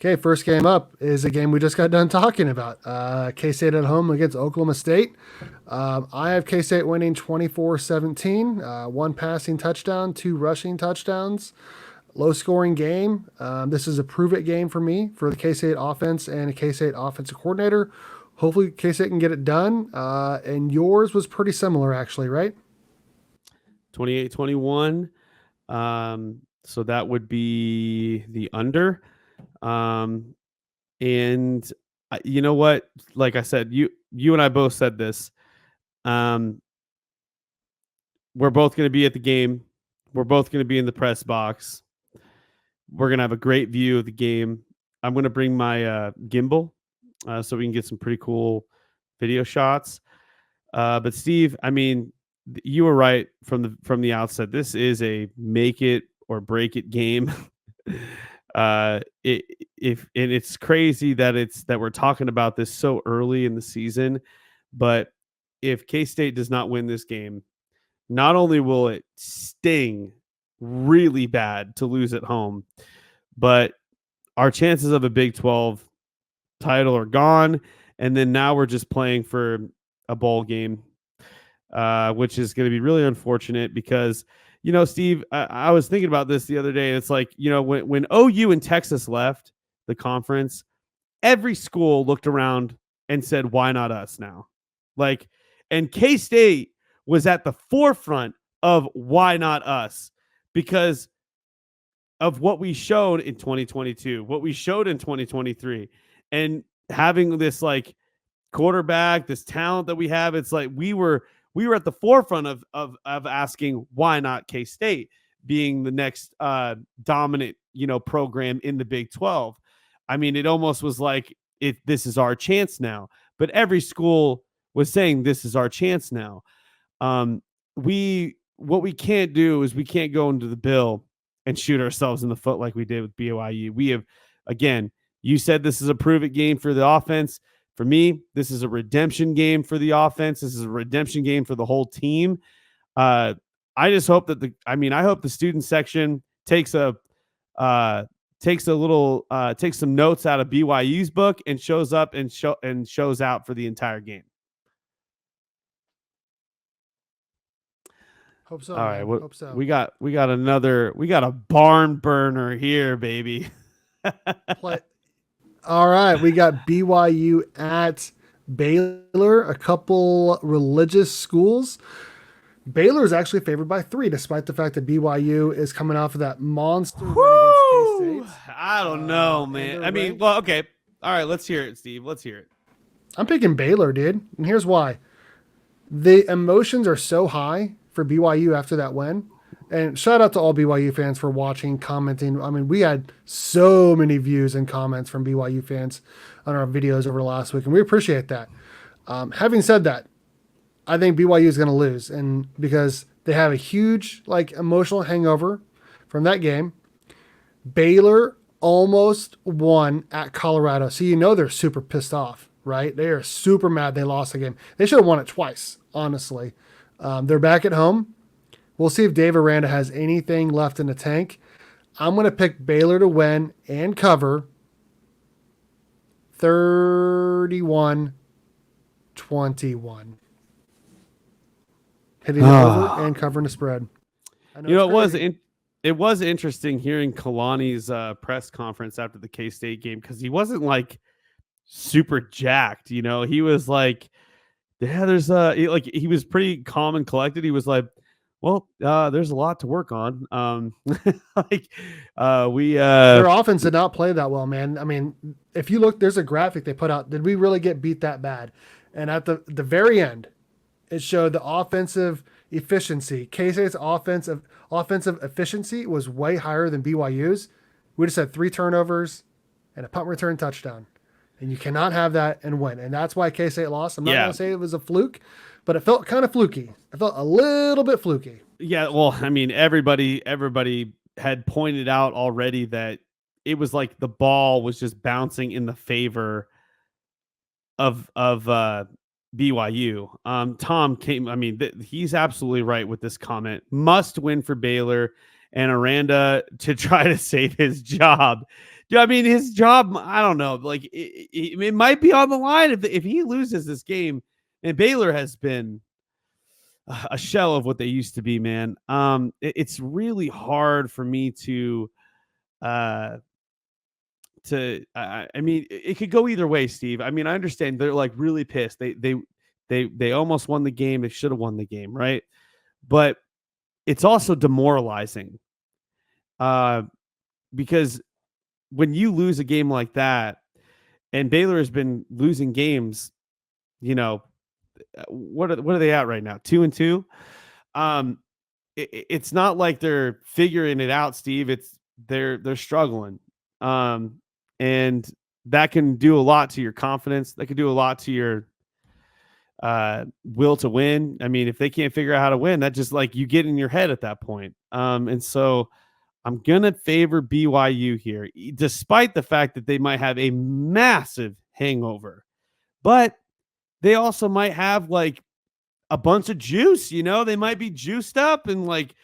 Okay, first game up is a game we just got done talking about. K-State at home against Oklahoma State. I have K-State winning 24-17, one passing touchdown, two rushing touchdowns. Low scoring game. This is a prove it game for me for the K-State offense and a K-State offensive coordinator. Hopefully K-State can get it done. And yours was pretty similar actually, right? 28-21. So that would be the under. And you know what? Like I said, you and I both said this. We're both going to be at the game. We're both going to be in the press box. We're going to have a great view of the game. I'm going to bring my gimbal so we can get some pretty cool video shots. But Steve, I mean, you were right from the outset. This is a make it or break it game. It's crazy that we're talking about this so early in the season, but if K-State does not win this game, not only will it sting really bad to lose at home, but our chances of a Big 12 title are gone. And then now we're just playing for a bowl game, which is going to be really unfortunate because, you know, Steve, I was thinking about this the other day. And it's like, you know, when OU and Texas left the conference, every school looked around and said, why not us now? Like, and K-State was at the forefront of why not us because of what we showed in 2022, what we showed in 2023, and having this like quarterback, this talent that we have. It's like we were at the forefront of asking why not K-State being the next dominant, you know, program in the Big 12. I mean, it almost was like this is our chance now. But every school was saying this is our chance now. What we can't do is we can't go into the Bill and shoot ourselves in the foot like we did with BYU. We have, again, you said this is a prove it game for the offense. For me, this is a redemption game for the offense. This is a redemption game for the whole team. I just hope that I hope the student section takes some notes out of BYU's book and shows up and shows out for the entire game. Hope so. All right, hope so. we got a barn burner here, baby. All right, we got BYU at Baylor, a couple religious schools. Baylor is actually favored by 3, despite the fact that BYU is coming off of that monster win against K-State. I don't know, man. I mean, well, okay. All right, let's hear it, Steve. Let's hear it. I'm picking Baylor, dude. And here's why. The emotions are so high for BYU after that win. And shout out to all BYU fans for watching, commenting. I mean, we had so many views and comments from BYU fans on our videos over the last week, and we appreciate that. Having said that, I think BYU is going to lose, and because they have a huge emotional hangover from that game. Baylor almost won at Colorado, so you know they're super pissed off, right? They are super mad they lost the game. They should have won it twice, honestly. They're back at home. We'll see if Dave Aranda has anything left in the tank. I'm going to pick Baylor to win and cover 31-21. Hitting the over and covering the spread. You know, it was interesting hearing Kalani's press conference after the K-State game because he wasn't like super jacked. You know, he was like, yeah, there's he was pretty calm and collected. He was like, well, there's a lot to work on. Their offense did not play that well, man. I mean, if you look, there's a graphic they put out. Did we really get beat that bad? And at the very end, it showed the offensive efficiency. K-State's offensive efficiency was way higher than BYU's. We just had 3 turnovers and a punt return touchdown. And you cannot have that and win. And that's why K-State lost. I'm not going to say it was a fluke, but it felt kind of fluky. It felt a little bit fluky. Yeah, well, I mean, everybody had pointed out already that it was like the ball was just bouncing in the favor of BYU. Tom came. I mean, he's absolutely right with this comment. Must win for Baylor and Aranda to try to save his job. Yeah, I mean, his job, I don't know. Like, it might be on the line if he loses this game. And Baylor has been a shell of what they used to be, man. It's really hard for me uh, I mean, it could go either way, Steve. I mean, I understand they're like really pissed. They almost won the game. They should have won the game, right? But it's also demoralizing because when you lose a game like that, and Baylor has been losing games, you know, what are they at right now? 2-2. Um, it's not like they're figuring it out, Steve. It's they're struggling, and that can do a lot to your confidence. That can do a lot to your will to win. I mean, if they can't figure out how to win, that just like you get in your head at that point. And so I'm gonna favor BYU here, despite the fact that they might have a massive hangover, but they also might have like a bunch of juice, they might be juiced up and like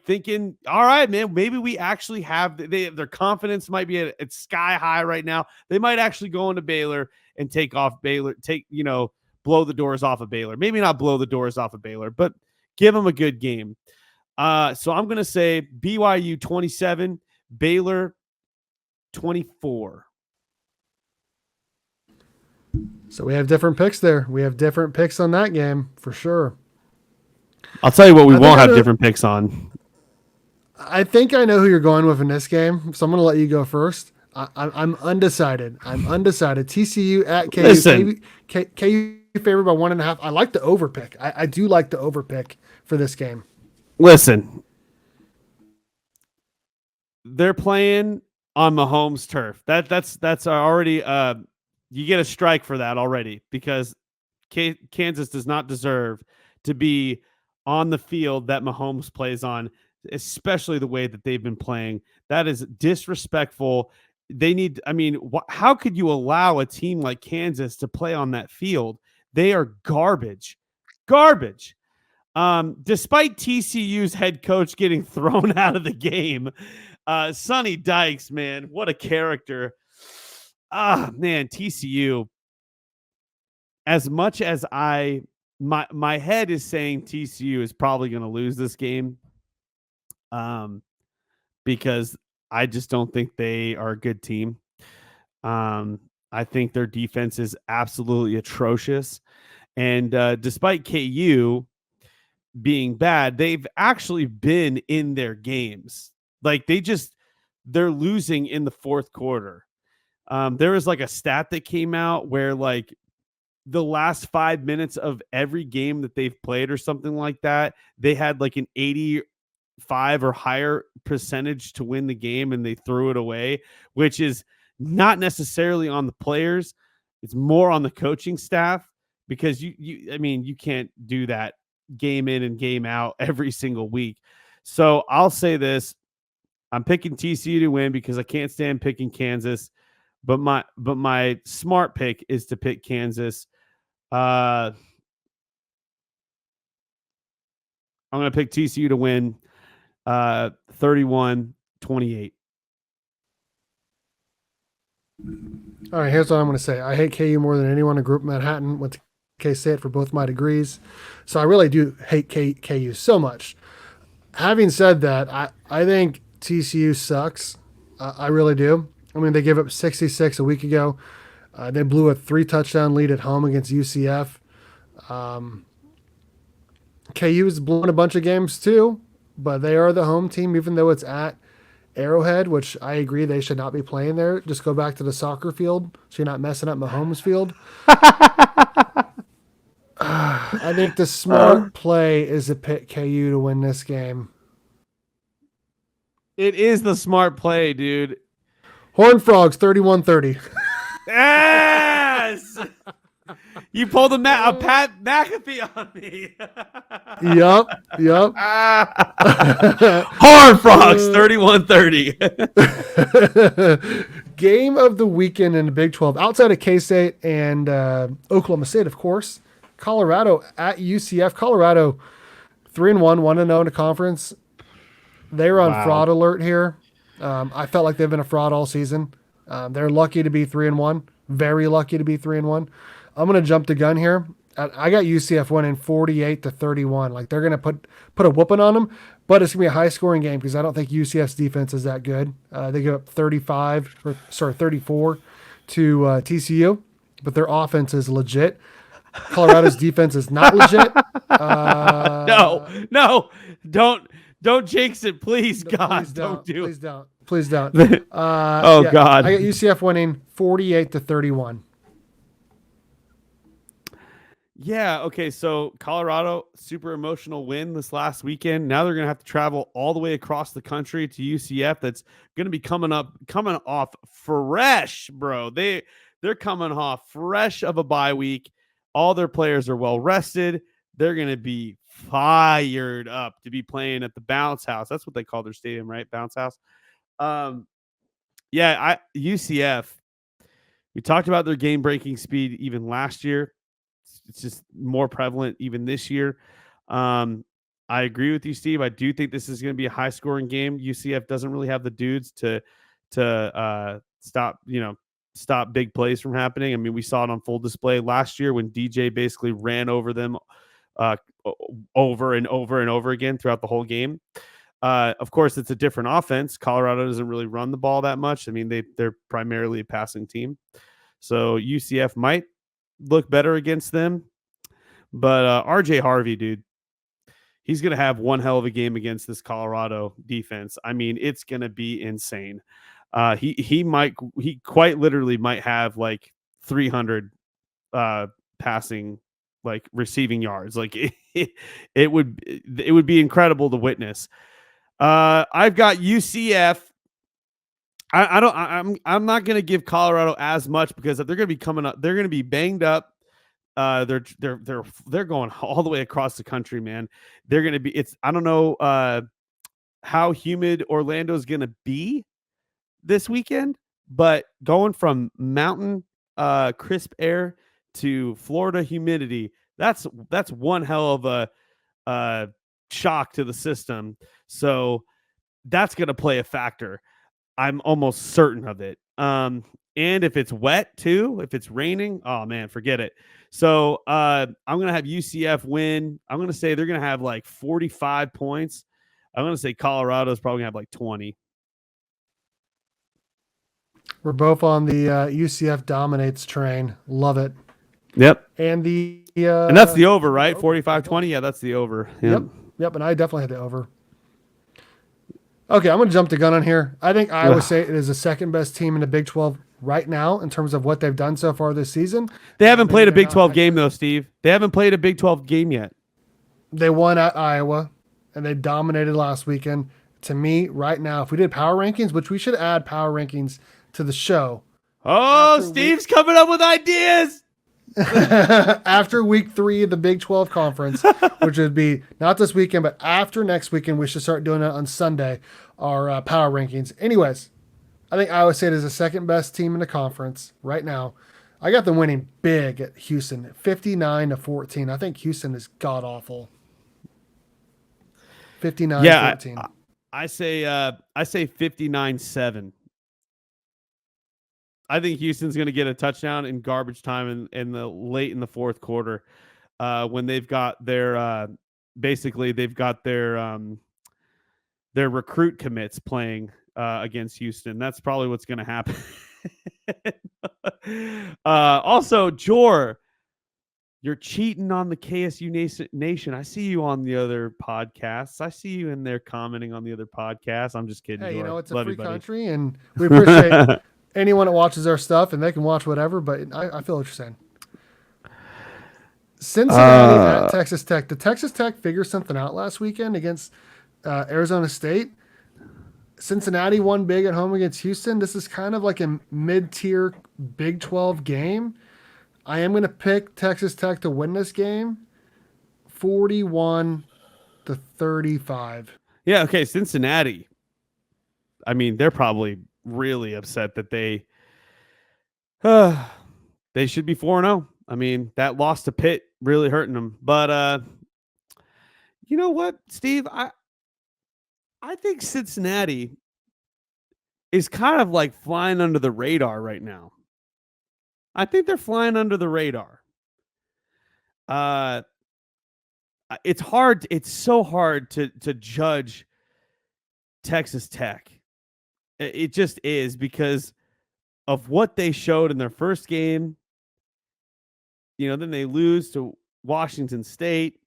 thinking, all right, man, maybe we actually have their confidence might be at sky high right now. They might actually go into Baylor and blow the doors off of Baylor. Maybe not blow the doors off of Baylor, but give them a good game. So I'm going to say BYU 27, Baylor 24. So we have different picks there. We have different picks on that game for sure. I'll tell you what we won't have different picks on. I think I know who you're going with in this game, so I'm going to let you go first. I'm undecided. TCU at KU. Listen. KU favored by 1.5. I like the over pick. I do like the over pick for this game. Listen. They're playing on Mahomes' turf. That's already you get a strike for that already because Kansas does not deserve to be on the field that Mahomes plays on, especially the way that they've been playing. That is disrespectful. How could you allow a team like Kansas to play on that field? They are garbage. Garbage. Despite TCU's head coach getting thrown out of the game, Sonny Dykes, man, what a character. Man, TCU, as much as my head is saying TCU is probably going to lose this game, because I just don't think they are a good team. I think their defense is absolutely atrocious. And despite KU being bad, they've actually been in their games. Like they're losing in the fourth quarter. There was like a stat that came out where like the last 5 minutes of every game that they've played or something like that, they had like an 85 or higher percentage to win the game and they threw it away, which is not necessarily on the players. It's more on the coaching staff because you can't do that game in and game out every single week. So I'll say this. I'm picking TCU to win because I can't stand picking Kansas. But my smart pick is to pick Kansas. I'm going to pick TCU to win 31-28. All right, here's what I'm going to say. I hate KU more than anyone in Group Manhattan. Went to KSTATE for both my degrees. So I really do hate KU so much. Having said that, I think TCU sucks. I really do. I mean, they gave up 66 a week ago. They blew a 3-touchdown lead at home against UCF. KU has blown a bunch of games too, but they are the home team, even though it's at Arrowhead, which I agree they should not be playing there. Just go back to the soccer field so you're not messing up Mahomes Field. I think the smart play is to pick KU to win this game. It is the smart play, dude. Horned Frogs, 31-30. Yes! You pulled a Pat McAfee on me. Yep. Horned Frogs, 31-30. Game of the weekend in the Big 12. Outside of K-State and Oklahoma State, of course. Colorado at UCF. Colorado 3-1, 1-0 in the conference. They're on fraud alert here. I felt like they've been a fraud all season. They're lucky to be 3-1, very lucky to be 3-1. I'm gonna jump the gun here. I got UCF winning 48-31. Like they're gonna put a whooping on them, but it's gonna be a high scoring game because I don't think UCF's defense is that good. They give up 34 to TCU, but their offense is legit. Colorado's defense is not legit. No, don't jinx it, please, God, Please don't do please it. don't, please don't. Oh Yeah, God, I got UCF winning 48-31. yeah. Okay, so Colorado super emotional win this last weekend. Now they're gonna have to travel all the way across the country to UCF. That's gonna be coming off fresh, bro. They're coming off fresh of a bye week. All their players are well rested. They're gonna be fired up to be playing at the Bounce House. That's what they call their stadium, right? Bounce House. Um, yeah, UCF. We talked about their game breaking speed even last year. It's just more prevalent even this year. Um, I agree with you, Steve. I do think this is going to be a high scoring game. UCF doesn't really have the dudes to stop big plays from happening. I mean, we saw it on full display last year when DJ basically ran over them uh, over and over and over again throughout the whole game. Of course, it's a different offense. Colorado doesn't really run the ball that much. I mean, they're primarily a passing team. So UCF might look better against them. But RJ Harvey, dude, he's going to have one hell of a game against this Colorado defense. I mean, it's going to be insane. He quite literally might have like 300 passing, like receiving yards. Like it would be incredible to witness. I've got UCF. I'm not going to give Colorado as much because they're going to be coming up. They're going to be banged up. They're going all the way across the country, man. They're going to be. I don't know how humid Orlando's going to be this weekend, but going from mountain crisp air to Florida humidity, that's one hell of a shock to the system. So that's going to play a factor. I'm almost certain of it. And if it's wet too, if it's raining, oh man, forget it. So I'm gonna have UCF win. I'm gonna say they're gonna have like 45 points. I'm gonna say Colorado's probably gonna have like 20. We're both on the UCF dominates train. Love it. Yep. And the And that's the over, right? 45-20. Yeah, that's the over. Yep. And I definitely had the over. Okay, I'm going to jump the gun on here. I think Iowa State is the second best team in the Big 12 right now in terms of what they've done so far this season. They haven't played a Big 12 game though, Steve. They haven't played a Big 12 game yet. They won at Iowa, and they dominated last weekend. To me, right now, if we did power rankings, which we should add power rankings to the show. Oh, Steve's coming up with ideas. After week 3 of the Big 12 conference, which would be not this weekend, but after next weekend, we should start doing it on Sunday, our power rankings. Anyways, I think Iowa State is the second best team in the conference right now. I got them winning big at Houston, 59-14. I think Houston is god awful. 59-14. Yeah, I say 59-7. I think Houston's going to get a touchdown in garbage time in the late in the fourth quarter, when they've got their basically they've got their recruit commits playing against Houston. That's probably what's going to happen. Also, Jor, you're cheating on the KSU Nation. I see you on the other podcasts. I see you in there commenting on the other podcasts. I'm just kidding. Hey, Jor. you know, it's a Love free you, buddy. country, and we appreciate anyone that watches our stuff, and they can watch whatever, but I feel what you're saying. Cincinnati at Texas Tech. Did Texas Tech figure something out last weekend against Arizona State? Cincinnati won big at home against Houston. This is kind of like a mid-tier Big 12 game. I am going to pick Texas Tech to win this game, 41-35. Yeah, okay, Cincinnati. I mean, they're probably really upset that they should be 4-0. I mean, that loss to Pitt really hurting them. But you know what, Steve? I think Cincinnati is kind of like flying under the radar right now. I think they're flying under the radar. Uh, it's hard. It's so hard to judge Texas Tech. It just is because of what they showed in their first game. Then they lose to Washington State,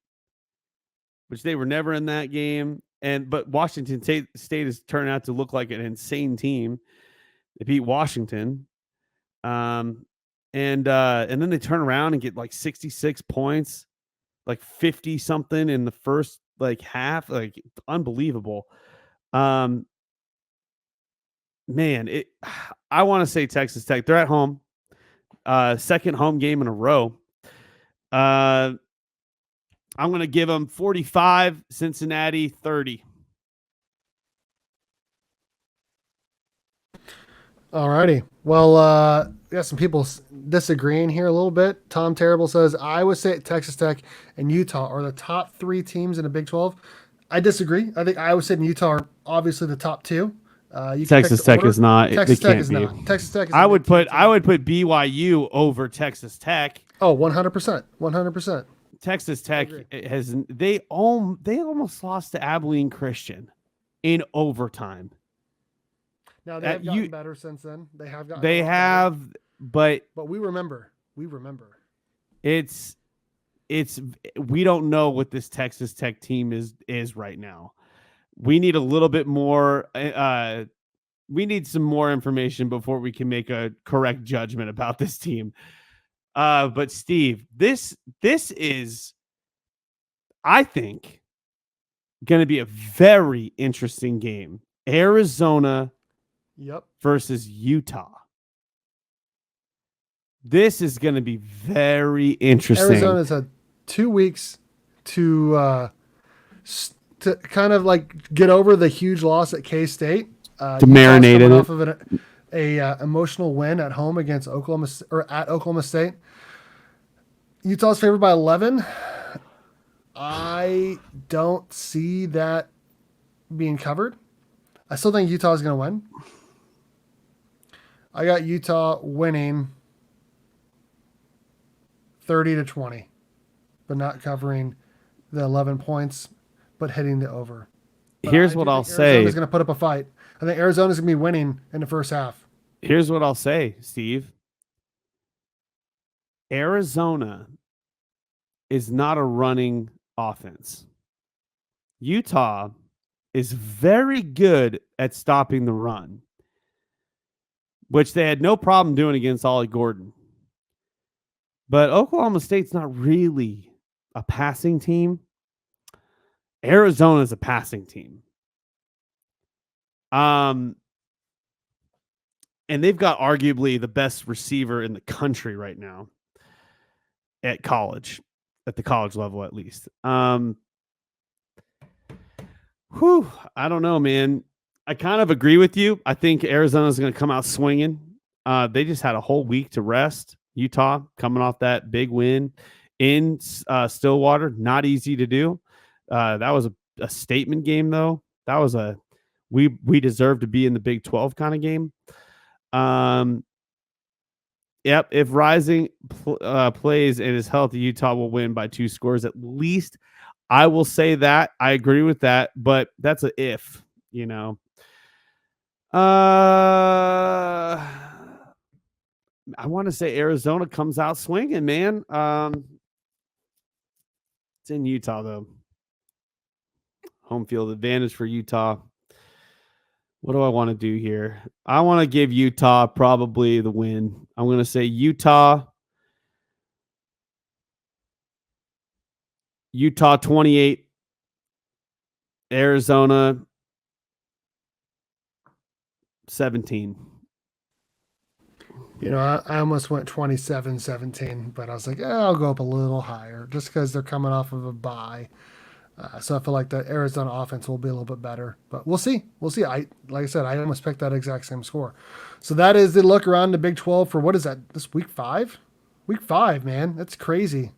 which they were never in that game. But Washington State has turned out to look like an insane team. They beat Washington. And then they turn around and get like 66 points, like 50 something in the first like half, like unbelievable. Man, I want to say Texas Tech. They're at home. Second home game in a row. I'm going to give them 45, Cincinnati 30. Alrighty. Well, we got some people disagreeing here a little bit. Tom Terrible says Iowa State, Texas Tech, and Utah are the top 3 teams in the Big 12. I disagree. I think Iowa State and Utah are obviously the top 2. Texas Tech is not. Texas Tech is not. Texas Tech is. I would put BYU over Texas Tech. Oh, 100%. 100%. Texas Tech has they almost lost to Abilene Christian in overtime. Now they have gotten better since then. They have gotten. They have, but we remember. It's we don't know what this Texas Tech team is right now. We need a little bit more. We need some more information before we can make a correct judgment about this team. But Steve, this is, I think, going to be a very interesting game. Arizona. Yep. Versus Utah. This is going to be very interesting. Arizona's had 2 weeks to kind of like get over the huge loss at K-State. To marinate in it. Off of a emotional win at home against at Oklahoma State. Utah's favored by 11. I don't see that being covered. I still think Utah's going to win. I got Utah winning 30-20, but not covering the 11 points, but hitting the over. But here's what I'll say. Arizona's going to put up a fight. I think Arizona's going to be winning in the first half. Here's what I'll say, Steve. Arizona is not a running offense. Utah is very good at stopping the run, which they had no problem doing against Ollie Gordon. But Oklahoma State's not really a passing team. Arizona's a passing team. And they've got arguably the best receiver in the country right now at college, at the college level at least. I don't know, man. I kind of agree with you. I think Arizona's going to come out swinging. They just had a whole week to rest. Utah coming off that big win in Stillwater. Not easy to do. That was a statement game, though. That was we deserve to be in the Big 12 kind of game. Yep. If Rising plays and is healthy, Utah will win by 2 scores at least. I will say that. I agree with that, but that's a if, I want to say Arizona comes out swinging, man. It's in Utah, though. Home field advantage for Utah. What do I want to do here? I want to give Utah probably the win. I'm going to say Utah 28, Arizona 17. I almost went 27-17, but I was like, I'll go up a little higher just because they're coming off of a bye. So I feel like the Arizona offense will be a little bit better, but we'll see. Like I said, I almost picked that exact same score. So that is the look around the Big 12 for what is that? This week 5? Week 5, man. That's crazy.